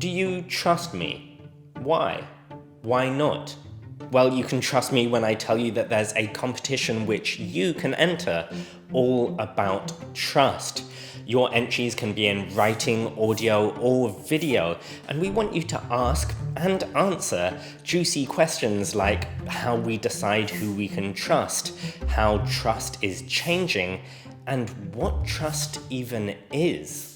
Do you trust me? Why? Why not? Well, you can trust me when I tell you that there's a competition which you can enter, all about trust. Your entries can be in writing, audio, or video, and we want you to ask and answer juicy questions like how we decide who we can trust, how trust is changing, and what trust even is.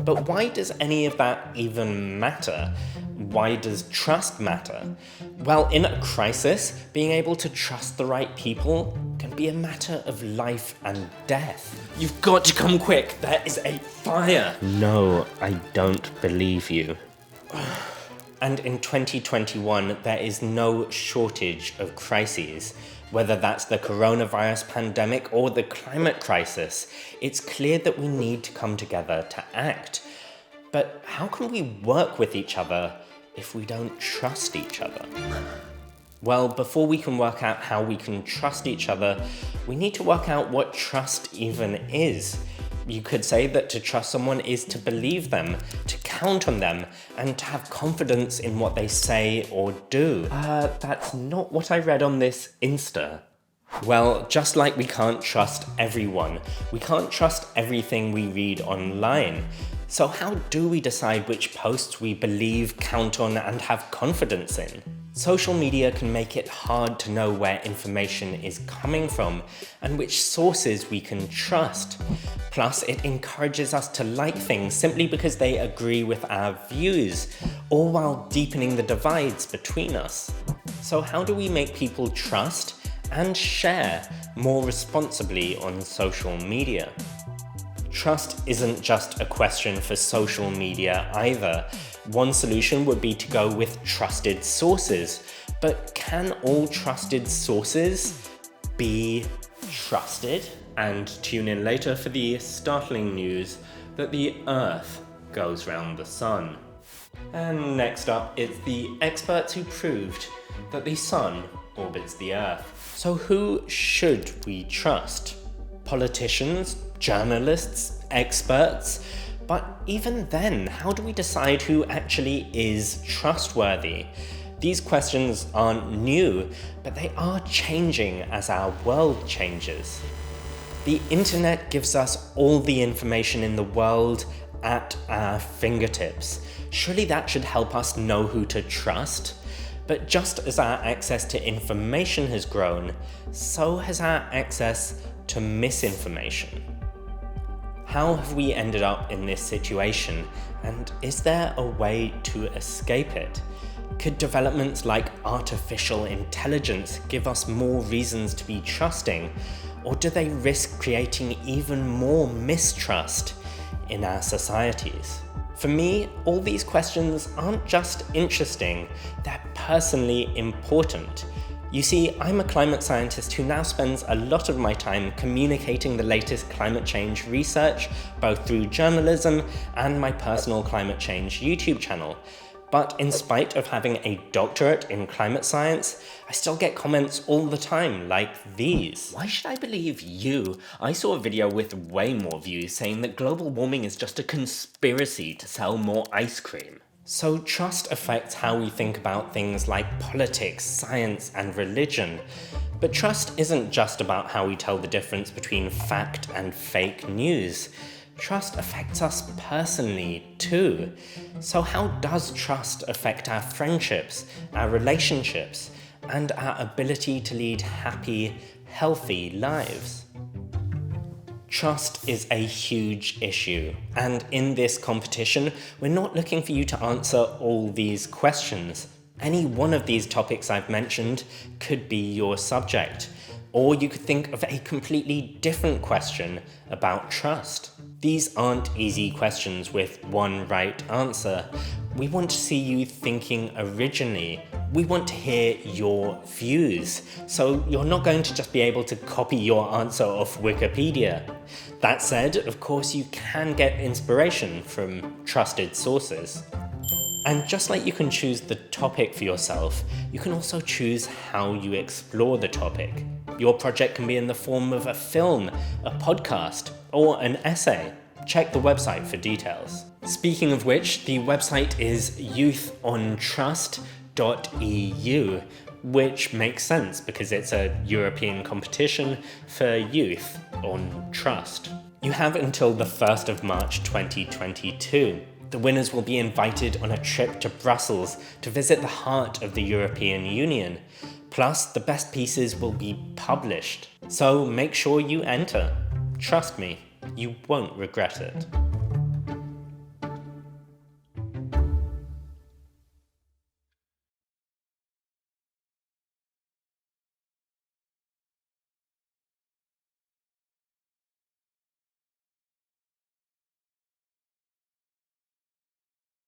But why does any of that even matter? Why does trust matter? Well, in a crisis, being able to trust the right people can be a matter of life and death. You've got to come quick, there is a fire! No, I don't believe you. And in 2021, there is no shortage of crises. Whether that's the coronavirus pandemic or the climate crisis, it's clear that we need to come together to act. But how can we work with each other if we don't trust each other? Well, before we can work out how we can trust each other, we need to work out what trust even is. You could say that to trust someone is to believe them, to count on them, and to have confidence in what they say or do. That's not what I read on this Insta. Well, just like we can't trust everyone, we can't trust everything we read online. So how do we decide which posts we believe, count on, and have confidence in? Social media can make it hard to know where information is coming from and which sources we can trust. Plus, it encourages us to like things simply because they agree with our views, all while deepening the divides between us. So how do we make people trust and share more responsibly on social media? Trust isn't just a question for social media either. One solution would be to go with trusted sources. But can all trusted sources be trusted? And tune in later for the startling news that the Earth goes round the sun. And next up, it's the experts who proved that the sun orbits the Earth. So who should we trust? Politicians? Journalists? Experts? But even then, how do we decide who actually is trustworthy? These questions aren't new, but they are changing as our world changes. The internet gives us all the information in the world at our fingertips. Surely that should help us know who to trust. But just as our access to information has grown, so has our access to misinformation. How have we ended up in this situation, and is there a way to escape it? Could developments like artificial intelligence give us more reasons to be trusting, or do they risk creating even more mistrust in our societies? For me, all these questions aren't just interesting, they're personally important. You see, I'm a climate scientist who now spends a lot of my time communicating the latest climate change research, both through journalism and my personal climate change YouTube channel. But in spite of having a doctorate in climate science, I still get comments all the time like these. Why should I believe you? I saw a video with way more views saying that global warming is just a conspiracy to sell more ice cream. So trust affects how we think about things like politics, science, and religion. But trust isn't just about how we tell the difference between fact and fake news. Trust affects us personally too. So how does trust affect our friendships, our relationships, and our ability to lead happy, healthy lives? Trust is a huge issue, and in this competition, we're not looking for you to answer all these questions. Any one of these topics I've mentioned could be your subject, or you could think of a completely different question about trust. These aren't easy questions with one right answer. We want to see you thinking originally. We want to hear your views. So you're not going to just be able to copy your answer off Wikipedia. That said, of course, you can get inspiration from trusted sources. And just like you can choose the topic for yourself, you can also choose how you explore the topic. Your project can be in the form of a film, a podcast, or an essay. Check the website for details. Speaking of which, the website is youthontrust.eu, which makes sense because it's a European competition for youth on trust. You have until the 1st of March 2022. The winners will be invited on a trip to Brussels to visit the heart of the European Union. Plus, the best pieces will be published. So make sure you enter. Trust me, you won't regret it.